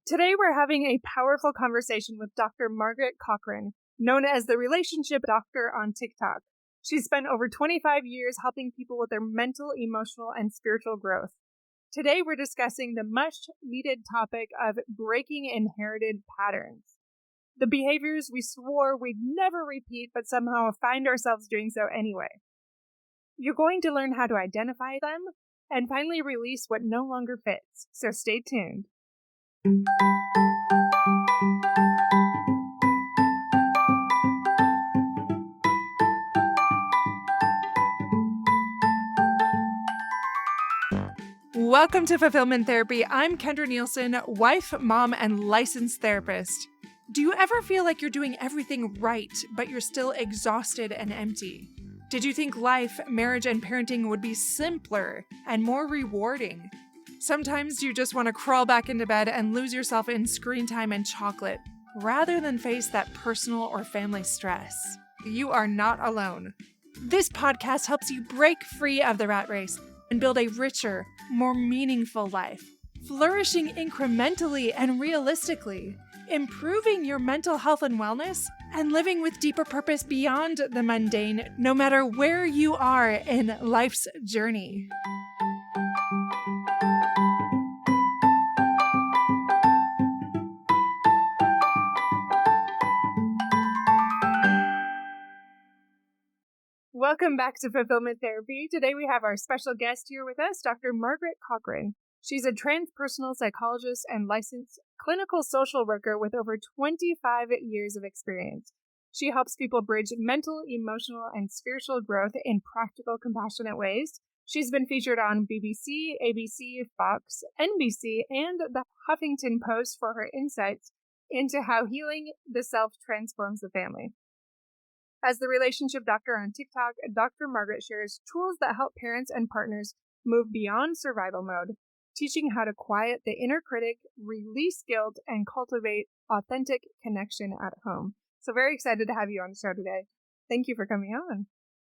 Today we're having a powerful conversation with Dr. Margaret Cochran, known as the Relationship Doctor on TikTok. She's spent over 25 years helping people with their mental, emotional, and spiritual growth. Today we're discussing the much-needed topic of breaking inherited patterns. The behaviors we swore we'd never repeat but somehow find ourselves doing so anyway. You're going to learn how to identify them and finally release what no longer fits, so stay tuned. Welcome to Fulfillment Therapy. I'm Kendra Nielsen, wife, mom, and licensed therapist. Do you ever feel like you're doing everything right, but you're still exhausted and empty? Did you think life, marriage, and parenting would be simpler and more rewarding? Sometimes you just want to crawl back into bed and lose yourself in screen time and chocolate, rather than face that personal or family stress. You are not alone. This podcast helps you break free of the rat race and build a richer, more meaningful life, flourishing incrementally and realistically, improving your mental health and wellness, and living with deeper purpose beyond the mundane, no matter where you are in life's journey. Welcome back to Fulfillment Therapy. Today we have our special guest here with us, Dr. Margaret Cochran. She's a transpersonal psychologist and licensed clinical social worker with over 25 years of experience. She helps people bridge mental, emotional, and spiritual growth in practical, compassionate ways. She's been featured on BBC, ABC, Fox, NBC, and the Huffington Post for her insights into how healing the self transforms the family. As the relationship doctor on TikTok, Dr. Margaret shares tools that help parents and partners move beyond survival mode, teaching how to quiet the inner critic, release guilt, and cultivate authentic connection at home. So very excited to have you on the show today. Thank you for coming on.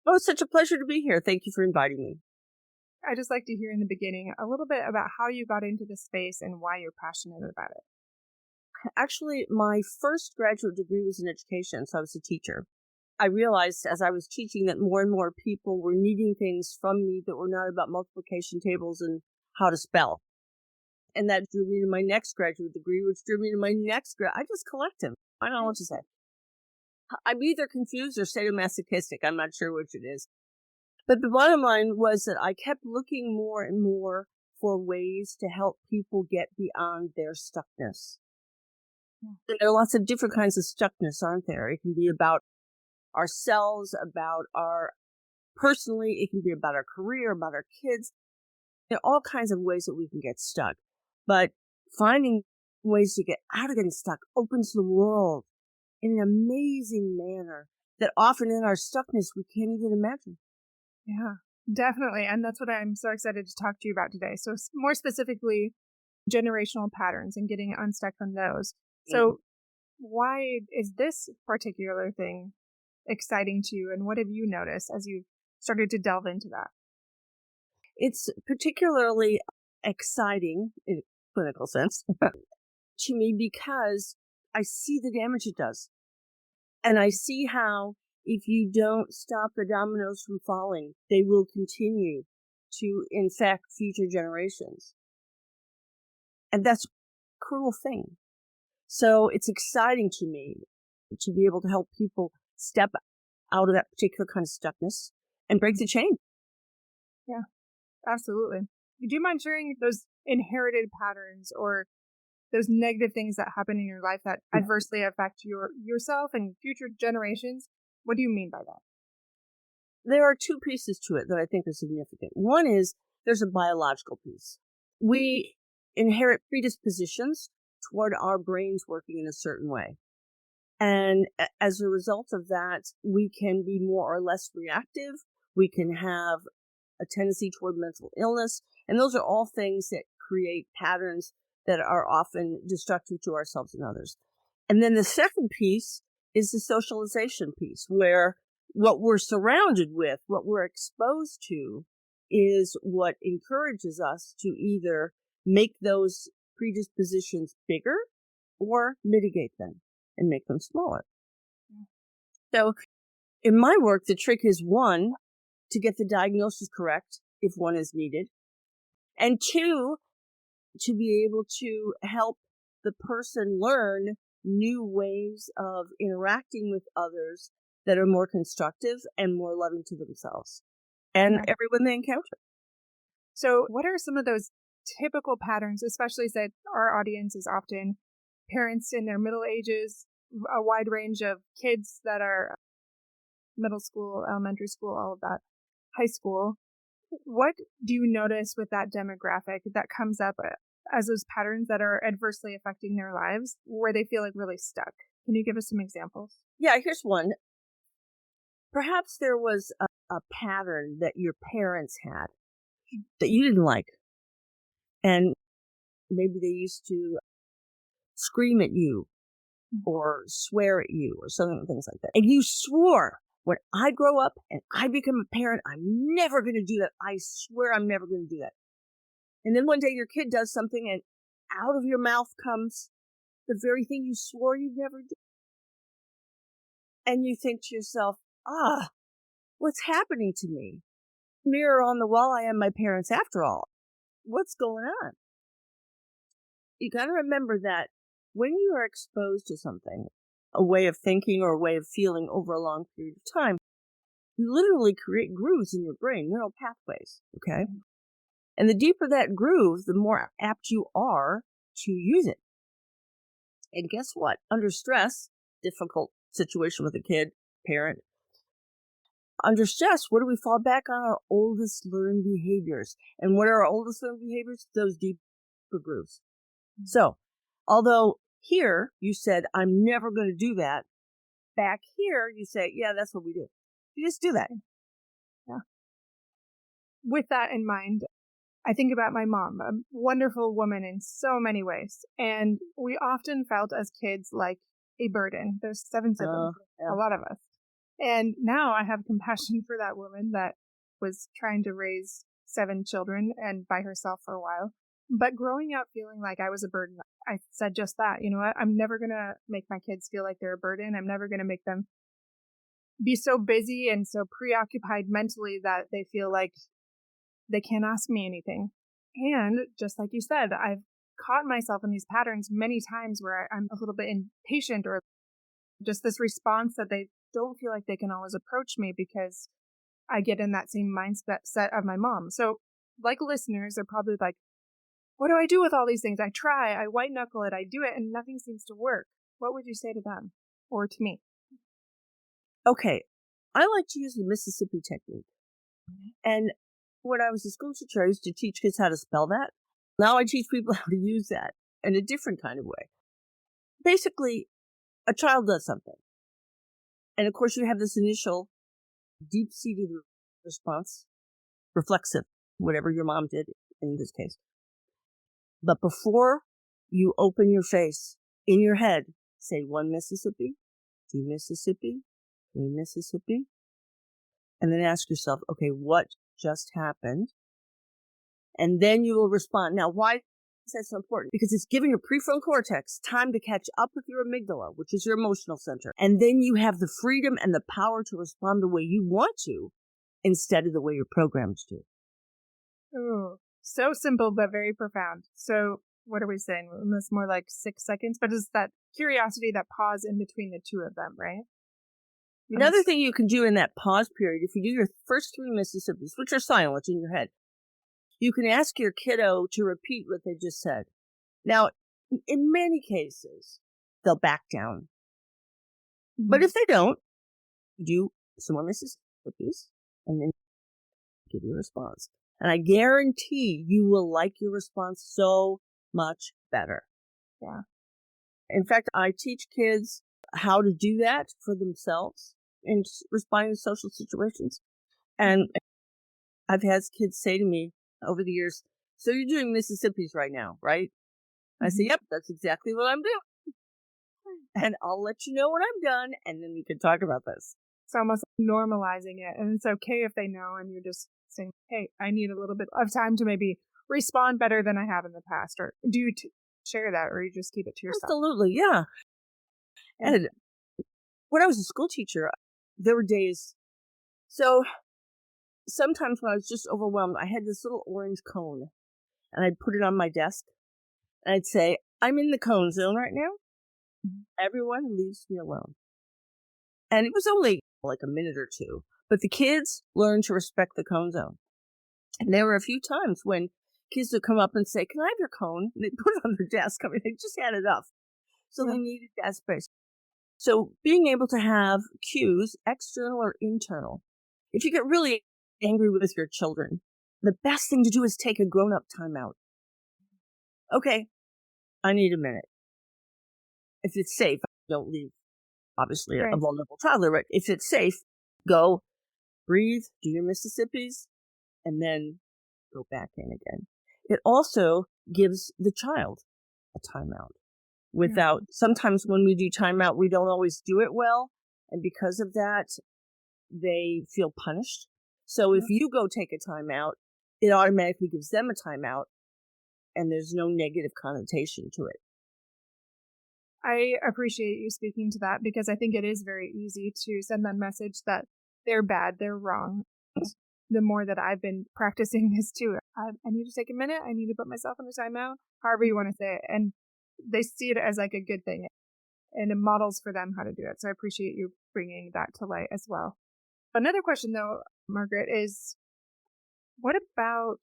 Oh, it's such a pleasure to be here. Thank you for inviting me. I'd just like to hear in the beginning a little bit about how you got into this space and why you're passionate about it. Actually, my first graduate degree was in education, so I was a teacher. I realized as I was teaching that more and more people were needing things from me that were not about multiplication tables and how to spell. And that drew me to my next graduate degree, which drew me to my next I just collect them. I don't know what to say. I'm either confused or sadomasochistic. I'm not sure which it is. But the bottom line was that I kept looking more and more for ways to help people get beyond their stuckness. Yeah. And there are lots of different kinds of stuckness, aren't there? It can be about ourselves, about our personally, it can be about our career, about our kids. There are all kinds of ways that we can get stuck. But finding ways to get out of getting stuck opens the world in an amazing manner that often in our stuckness we can't even imagine. Yeah, definitely. And that's what I'm so excited to talk to you about today. So more specifically, generational patterns and getting unstuck from those. So why is this particular thing exciting to you, and what have you noticed as you've started to delve into that? It's particularly exciting in a clinical sense to me because I see the damage it does. And I see how if you don't stop the dominoes from falling, they will continue to infect future generations. And that's a cruel thing. So it's exciting to me to be able to help people step out of that particular kind of stuckness and break the chain. Yeah, absolutely. Do you mind sharing those inherited patterns or those negative things that happen in your life that adversely affect yourself and future generations? What do you mean by that? There are two pieces to it that I think are significant. One is there's a biological piece. We inherit predispositions toward our brains working in a certain way. And as a result of that, we can be more or less reactive. We can have a tendency toward mental illness. And those are all things that create patterns that are often destructive to ourselves and others. And then the second piece is the socialization piece, where what we're surrounded with, what we're exposed to, is what encourages us to either make those predispositions bigger or mitigate them and make them smaller. So in my work, the trick is, one, to get the diagnosis correct if one is needed, and two, to be able to help the person learn new ways of interacting with others that are more constructive and more loving to themselves and everyone they encounter. So what are some of those typical patterns, especially since our audience is often parents in their middle ages, a wide range of kids that are middle school, elementary school, all of that, high school? What do you notice with that demographic that comes up as those patterns that are adversely affecting their lives where they feel like really stuck? Can you give us some examples? Yeah, here's one. Perhaps there was a pattern that your parents had that you didn't like. And maybe they used to scream at you or swear at you or something, things like that. And you swore, when I grow up and I become a parent, I'm never going to do that. I swear I'm never going to do that. And then one day your kid does something and out of your mouth comes the very thing you swore you'd never do. And you think to yourself, what's happening to me? Mirror on the wall, I am my parents after all. What's going on? You got to remember that when you are exposed to something, a way of thinking or a way of feeling over a long period of time, you literally create grooves in your brain, neural pathways, okay? And the deeper that groove, the more apt you are to use it. And guess what? Under stress, difficult situation with a kid, parent, under stress, what do we fall back on? Our oldest learned behaviors. And what are our oldest learned behaviors? Those deeper grooves. So, although here you said, I'm never going to do that, back here you say, yeah, that's what we do. You just do that. Yeah. With that in mind, I think about my mom, a wonderful woman in so many ways. And we often felt as kids like a burden. There's 7 siblings, a lot of us. And now I have compassion for that woman that was trying to raise 7 children and by herself for a while. But growing up feeling like I was a burden, I said just that. You know what? I'm never going to make my kids feel like they're a burden. I'm never going to make them be so busy and so preoccupied mentally that they feel like they can't ask me anything. And just like you said, I've caught myself in these patterns many times where I'm a little bit impatient or just this response that they don't feel like they can always approach me because I get in that same mindset of my mom. So like listeners are probably like, what do I do with all these things? I try, I white knuckle it, I do it, and nothing seems to work. What would you say to them or to me? Okay. I like to use the Mississippi technique. And when I was a school teacher, I used to teach kids how to spell that. Now I teach people how to use that in a different kind of way. Basically, a child does something. And of course, you have this initial deep-seated response, reflexive, whatever your mom did in this case. But before you open your face, in your head, say 1 Mississippi, 2 Mississippi, 3 Mississippi, and then ask yourself, okay, what just happened? And then you will respond. Now, why is that so important? Because it's giving your prefrontal cortex time to catch up with your amygdala, which is your emotional center. And then you have the freedom and the power to respond the way you want to instead of the way your programs do. Oh, so simple, but very profound. So what are we saying? It's more like 6 seconds, but it's that curiosity, that pause in between the two of them, right? Another thing you can do in that pause period, if you do your first 3 Mississippis, which are silent in your head, you can ask your kiddo to repeat what they just said. Now, in many cases, they'll back down. But if they don't, you do some more Mississippis and then give your response. And I guarantee you will like your response so much better. Yeah. In fact, I teach kids how to do that for themselves in responding to social situations. And I've had kids say to me over the years, so you're doing Mississippis right now, right? I say, yep, that's exactly what I'm doing. And I'll let you know when I'm done, and then we can talk about this. It's almost normalizing it, and it's okay if they know, and you're just saying, hey, I need a little bit of time to maybe respond better than I have in the past, or share that, or you just keep it to yourself? Absolutely, yeah. And when I was a school teacher, there were days. So sometimes when I was just overwhelmed, I had this little orange cone, and I'd put it on my desk, and I'd say, "I'm in the cone zone right now. Everyone leaves me alone." And it was only like a minute or two, but the kids learned to respect the cone zone. And there were a few times when kids would come up and say, "Can I have your cone?" And they'd put it on their desk. I mean, they just had enough. So they needed that space. So being able to have cues, external or internal. If you get really angry with your children, the best thing to do is take a grown-up timeout. Okay, I need a minute. If it's safe, don't leave, obviously, a vulnerable toddler. Right? If it's safe, go, breathe, do your Mississippis, and then go back in again. It also gives the child a timeout. Without, sometimes when we do timeout, we don't always do it well. And because of that, they feel punished. So if you go take a timeout, it automatically gives them a timeout, and there's no negative connotation to it. I appreciate you speaking to that, because I think it is very easy to send that message that they're bad, they're wrong. The more that I've been practicing this too, I need to take a minute, I need to put myself in a timeout, however you want to say it. And they see it as like a good thing, and it models for them how to do it. So I appreciate you bringing that to light as well. Another question though, Margaret, is what about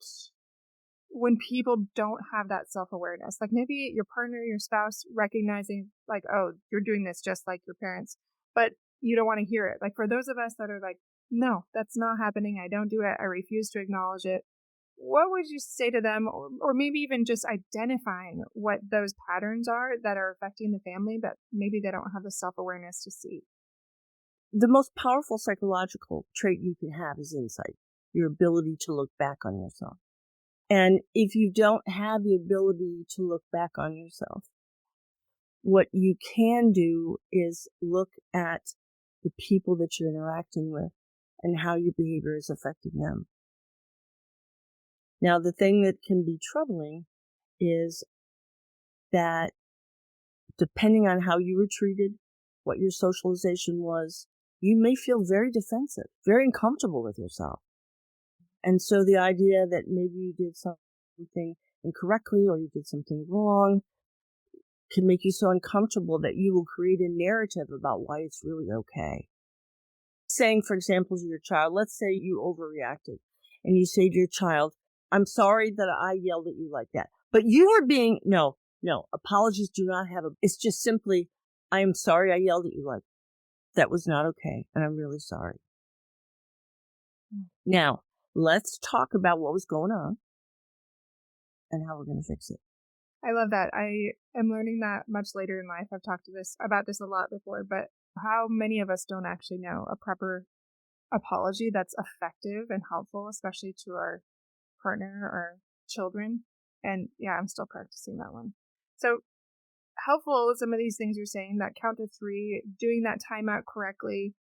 when people don't have that self-awareness? Like maybe your partner, your spouse recognizing like, oh, you're doing this just like your parents, but you don't want to hear it. Like for those of us that are like, no, that's not happening, I don't do it, I refuse to acknowledge it. What would you say to them, or maybe even just identifying what those patterns are that are affecting the family, but maybe they don't have the self-awareness to see? The most powerful psychological trait you can have is insight, your ability to look back on yourself. And if you don't have the ability to look back on yourself, what you can do is look at the people that you're interacting with and how your behavior is affecting them. Now, the thing that can be troubling is that depending on how you were treated, what your socialization was, you may feel very defensive, very uncomfortable with yourself. And so the idea that maybe you did something incorrectly or you did something wrong can make you so uncomfortable that you will create a narrative about why it's really okay. Saying, for example, to your child, let's say you overreacted, and you say to your child, "I'm sorry that I yelled at you like that. But you are being," no, apologies do not have it's just simply, "I am sorry I yelled at you like that. That was not okay, and I'm really sorry. Now, let's talk about what was going on and how we're going to fix it." I love that. I am learning that much later in life. I've talked about this a lot before, but how many of us don't actually know a proper apology that's effective and helpful, especially to our partner or children. And yeah, I'm still practicing that one. So helpful, some of these things you're saying, that count to 3, doing that timeout correctly,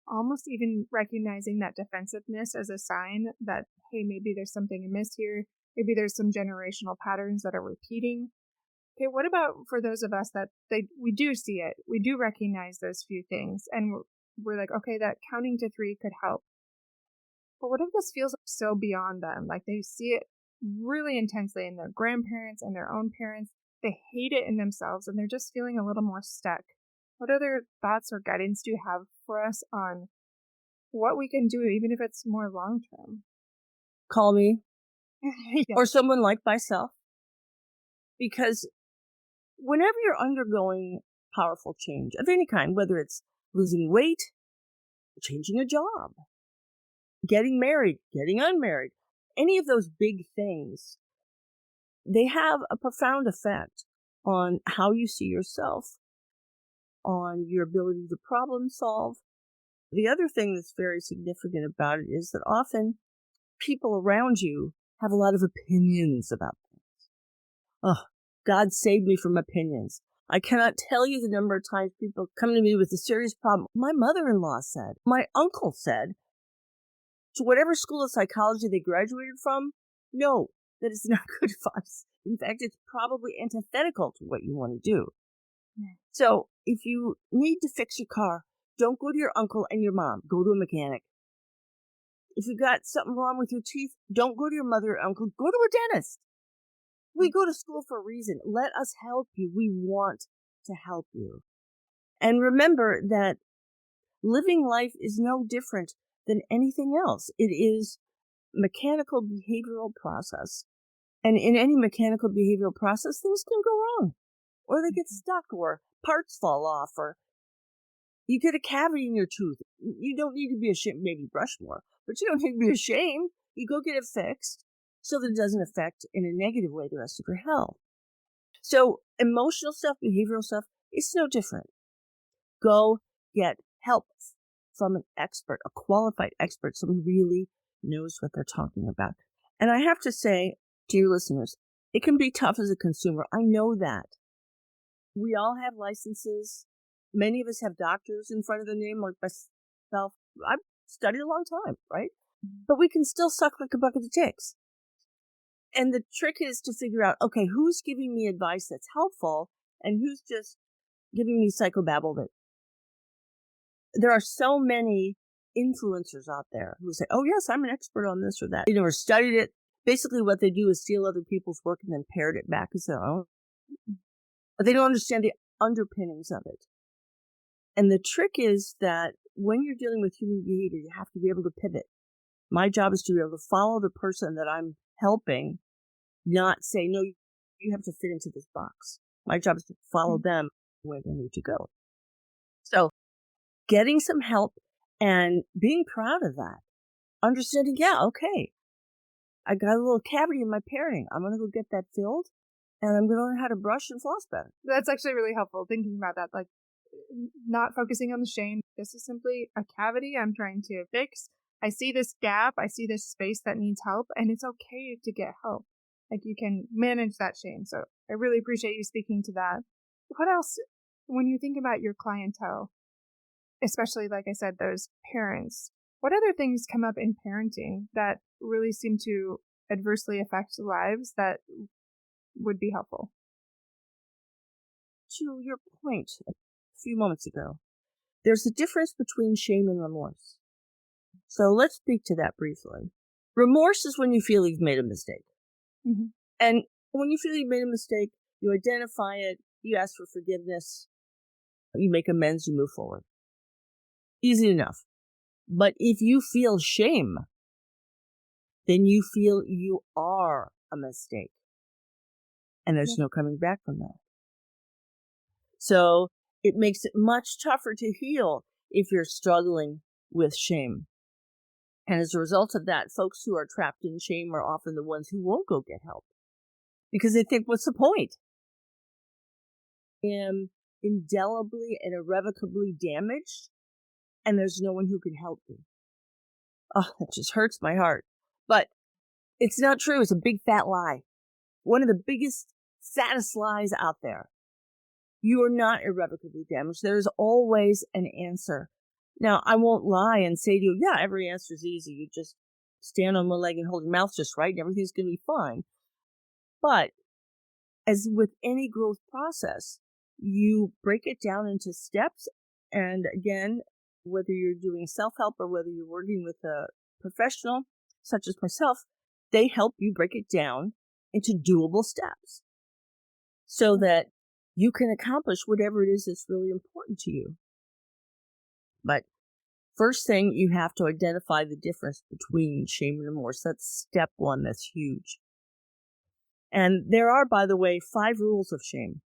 almost even recognizing that defensiveness as a sign that, hey, maybe there's something amiss here. Maybe there's some generational patterns that are repeating. Okay, what about for those of us that we do see it, we do recognize those few things, and we're like, okay, that counting to 3 could help. But what if this feels so beyond them? Like they see it really intensely in their grandparents and their own parents. They hate it in themselves, and they're just feeling a little more stuck. What other thoughts or guidance do you have for us on what we can do, even if it's more long term? Call me. Yeah. Or someone like myself. Because whenever you're undergoing powerful change of any kind, whether it's losing weight, changing a job, getting married, getting unmarried, any of those big things, they have a profound effect on how you see yourself, on your ability to problem solve. The other thing that's very significant about it is that often people around you have a lot of opinions about things. Oh, God save me from opinions. I cannot tell you the number of times people come to me with a serious problem. My mother-in-law said, my uncle said, to whatever school of psychology they graduated from, no, that is not good advice. In fact, it's probably antithetical to what you want to do. Yeah. So if you need to fix your car, don't go to your uncle and your mom. Go to a mechanic. If you got something wrong with your teeth, don't go to your mother or uncle. Go to a dentist. We go to school for a reason. Let us help you. We want to help you. And remember that living life is no different than anything else. It is mechanical behavioral process. And in any mechanical behavioral process, things can go wrong. Or they get stuck, or parts fall off, or you get a cavity in your tooth. You don't need to be ashamed. Maybe brush more, but you don't need to be ashamed. You go get it fixed so that it doesn't affect in a negative way the rest of your health. So emotional stuff, behavioral stuff, it's no different. Go get help from an expert, a qualified expert, someone who really knows what they're talking about. And I have to say to your listeners, it can be tough as a consumer. I know that. We all have licenses. Many of us have doctors in front of their name, like myself. I've studied a long time, right? But we can still suck like a bucket of dicks. And the trick is to figure out, okay, who's giving me advice that's helpful and who's just giving me psychobabble that there are so many influencers out there who say, oh, yes, I'm an expert on this or that. They never studied it. Basically, what they do is steal other people's work and then parrot it back as their own. But they don't understand the underpinnings of it. And the trick is that when you're dealing with human behavior, you have to be able to pivot. My job is to be able to follow the person that I'm helping, not say, no, you have to fit into this box. My job is to follow them where they need to go. So getting some help and being proud of that. Understanding, yeah, okay, I got a little cavity in my parenting. I'm going to go get that filled, and I'm going to learn how to brush and floss better. That's actually really helpful, thinking about that. Like, not focusing on the shame. This is simply a cavity I'm trying to fix. I see this gap. I see this space that needs help, and it's okay to get help. Like, you can manage that shame. So I really appreciate you speaking to that. What else, when you think about your clientele, especially, like I said, those parents, what other things come up in parenting that really seem to adversely affect lives that would be helpful? To your point a few moments ago, there's a difference between shame and remorse. So let's speak to that briefly. Remorse is when you feel you've made a mistake. Mm-hmm. And when you feel you've made a mistake, you identify it, you ask for forgiveness, you make amends, you move forward. Easy enough. But if you feel shame, then you feel you are a mistake. And there's no coming back from that. So it makes it much tougher to heal if you're struggling with shame. And as a result of that, folks who are trapped in shame are often the ones who won't go get help because they think, what's the point? I am indelibly and irrevocably damaged, and there's no one who can help me. Oh, that just hurts my heart. But it's not true. It's a big fat lie. One of the biggest, saddest lies out there. You are not irrevocably damaged. There is always an answer. Now, I won't lie and say to you, yeah, every answer is easy. You just stand on one leg and hold your mouth just right, and everything's going to be fine. But as with any growth process, you break it down into steps. And again, whether you're doing self-help or whether you're working with a professional, such as myself, they help you break it down into doable steps so that you can accomplish whatever it is that's really important to you. But first thing, you have to identify the difference between shame and remorse. That's step one. That's huge. And there are, by the way, 5 rules of shame.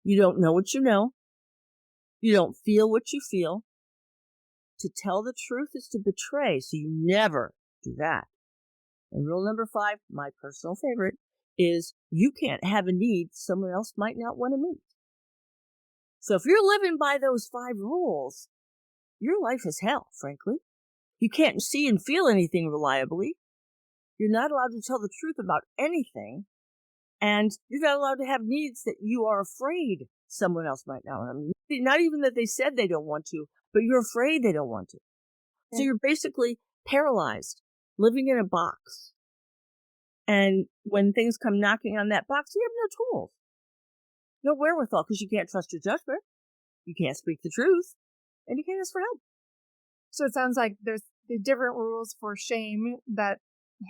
You don't know what you know. You don't feel what you feel. To tell the truth is to betray, so you never do that. And rule number 5, my personal favorite, is you can't have a need someone else might not want to meet. So if you're living by those 5 rules, your life is hell, frankly. You can't see and feel anything reliably. You're not allowed to tell the truth about anything. And you're not allowed to have needs that you are afraid someone else might not want to meet. Not even that they said they don't want to, but you're afraid they don't want to. So you're basically paralyzed, living in a box. And when things come knocking on that box, you have no tools, no wherewithal, because you can't trust your judgment. You can't speak the truth, and you can't ask for help. So it sounds like there's the different rules for shame that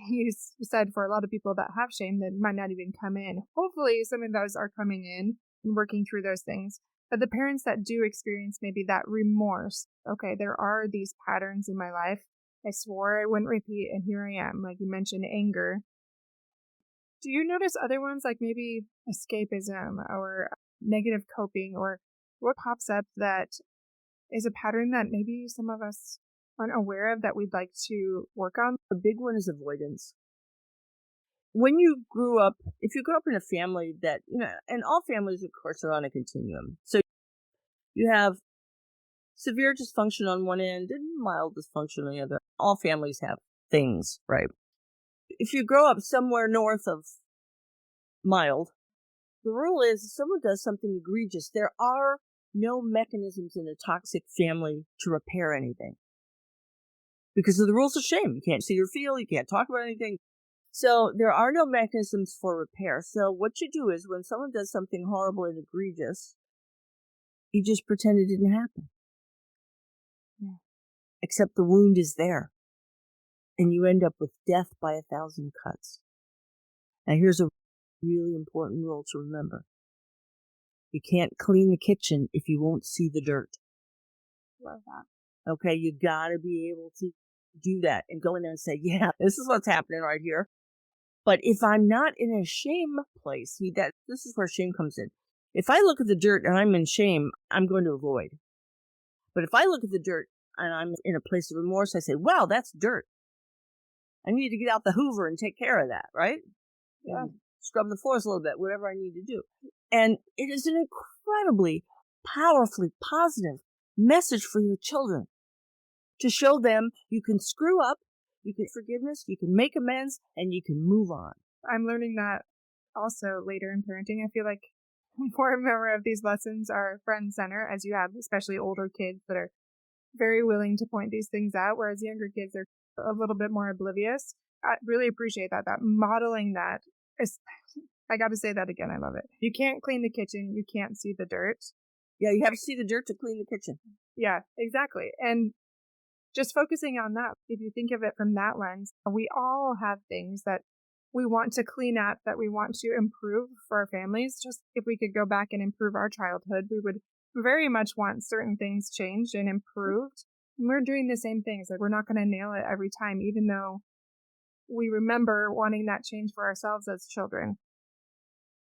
you said for a lot of people that have shame that might not even come in. Hopefully some of those are coming in and working through those things. But the parents that do experience maybe that remorse, okay, there are these patterns in my life. I swore I wouldn't repeat, and here I am. Like you mentioned, anger. Do you notice other ones like maybe escapism or negative coping, or what pops up that is a pattern that maybe some of us aren't aware of that we'd like to work on? A big one is avoidance. When you grew up, if you grew up in a family that, and all families, of course, are on a continuum. So you have severe dysfunction on one end and mild dysfunction on the other. All families have things, right? If you grow up somewhere north of mild, the rule is if someone does something egregious, there are no mechanisms in a toxic family to repair anything. Because of the rules of shame. You can't see or feel, you can't talk about anything. So there are no mechanisms for repair. So what you do is when someone does something horrible and egregious, you just pretend it didn't happen. Yeah. Except the wound is there. And you end up with death by 1,000 cuts. Now here's a really important rule to remember. You can't clean the kitchen if you won't see the dirt. Love that. Okay, you gotta be able to do that and go in there and say, yeah, this is what's happening right here. But if I'm not in a shame place, this is where shame comes in. If I look at the dirt and I'm in shame, I'm going to avoid. But if I look at the dirt and I'm in a place of remorse, I say, wow, that's dirt. I need to get out the Hoover and take care of that, right? Yeah. And scrub the floors a little bit, whatever I need to do. And it is an incredibly, powerfully positive message for your children to show them you can screw up, you can forgiveness, you can make amends, and you can move on. I'm learning that also later in parenting. I feel like more and more of these lessons are front and center, as you have especially older kids that are very willing to point these things out, whereas younger kids are a little bit more oblivious. I really appreciate that modeling that is, I got to say that again. I love it. You can't clean the kitchen. You can't see the dirt. Yeah, you have to see the dirt to clean the kitchen. Yeah, exactly. And just focusing on that, if you think of it from that lens, we all have things that we want to clean up, that we want to improve for our families. Just if we could go back and improve our childhood, we would very much want certain things changed and improved. And we're doing the same things. Like we're not going to nail it every time, even though we remember wanting that change for ourselves as children.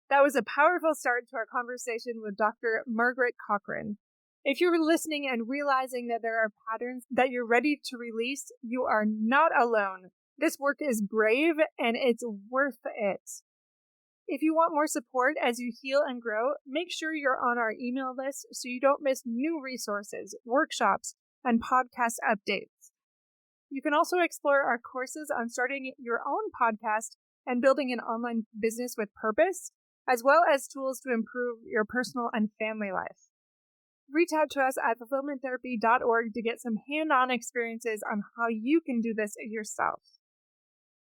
That was a powerful start to our conversation with Dr. Margaret Cochran. If you're listening and realizing that there are patterns that you're ready to release, you are not alone. This work is brave and it's worth it. If you want more support as you heal and grow, make sure you're on our email list so you don't miss new resources, workshops, and podcast updates. You can also explore our courses on starting your own podcast and building an online business with purpose, as well as tools to improve your personal and family life. Reach out to us at fulfillmenttherapy.org to get some hand-on experiences on how you can do this yourself.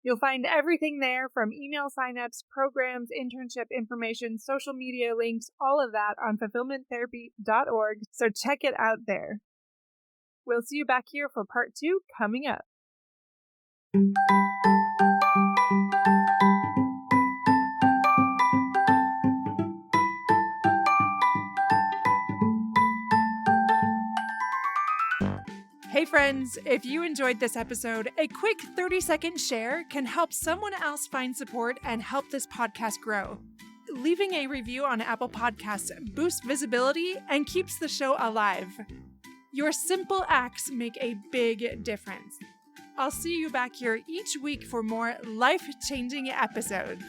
You'll find everything there from email signups, programs, internship information, social media links, all of that on fulfillmenttherapy.org, so check it out there. We'll see you back here for part 2 coming up. Hey friends, if you enjoyed this episode, a quick 30-second share can help someone else find support and help this podcast grow. Leaving a review on Apple Podcasts boosts visibility and keeps the show alive. Your simple acts make a big difference. I'll see you back here each week for more life-changing episodes.